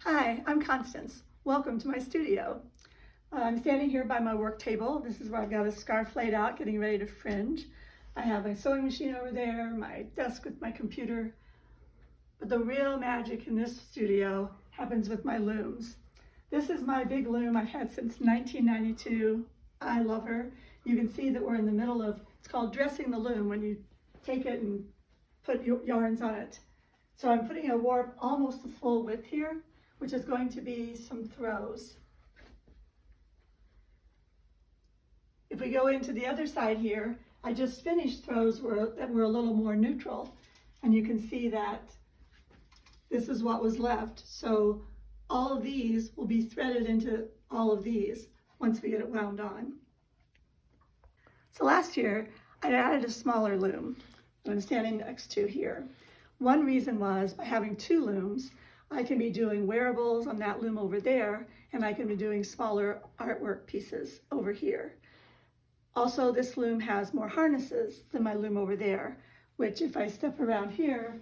Hi, I'm Constance. Welcome to my studio. I'm standing here by my work table. This is where I've got a scarf laid out, getting ready to fringe. I have my sewing machine over there, my desk with my computer. But the real magic in this studio happens with my looms. This is my big loom I've had since 1992. I love her. You can see that we're in the middle of, it's called dressing the loom when you take it and put yarns on it. So I'm putting a warp almost the full width here, which is going to be some throws. If we go into the other side here, I just finished throws that were a little more neutral, and you can see that this is what was left. So all of these will be threaded into all of these once we get it wound on. So last year, I added a smaller loom that I'm standing next to here. One reason was by having two looms, I can be doing wearables on that loom over there, and I can be doing smaller artwork pieces over here. Also, this loom has more harnesses than my loom over there, which if I step around here,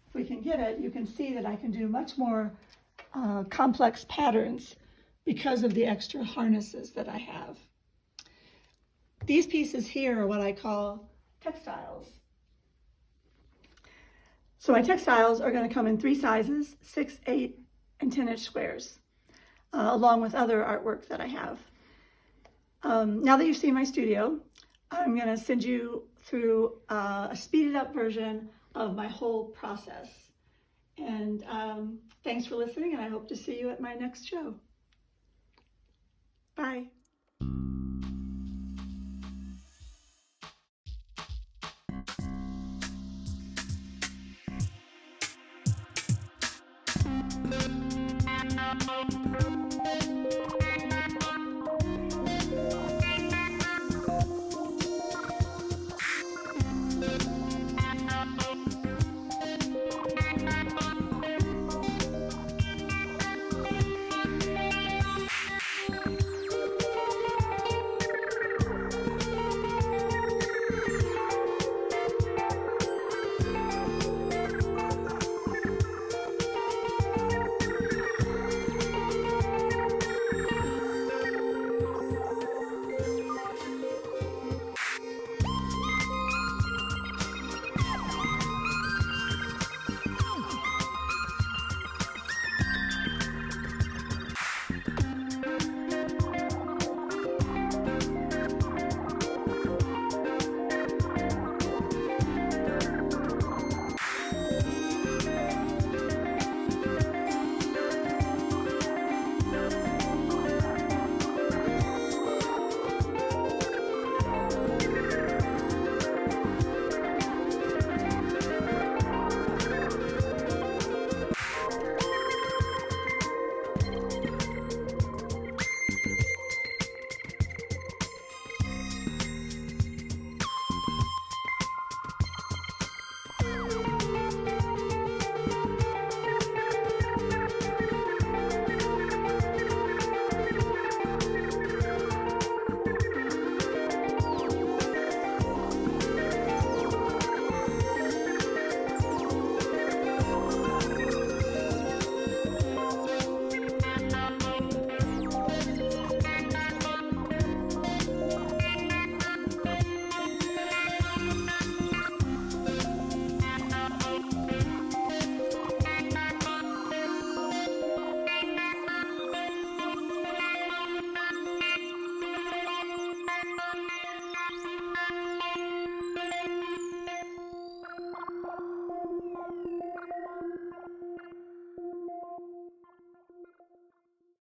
if we can get it, you can see that I can do much more complex patterns because of the extra harnesses that I have. These pieces here are what I call textiles. So my textiles are going to come in 3 sizes, 6, 8, and 10-inch squares, along with other artwork that I have. Now that you've seen my studio, I'm going to send you through a speeded up version of my whole process. And thanks for listening, and I hope to see you at my next show. Bye.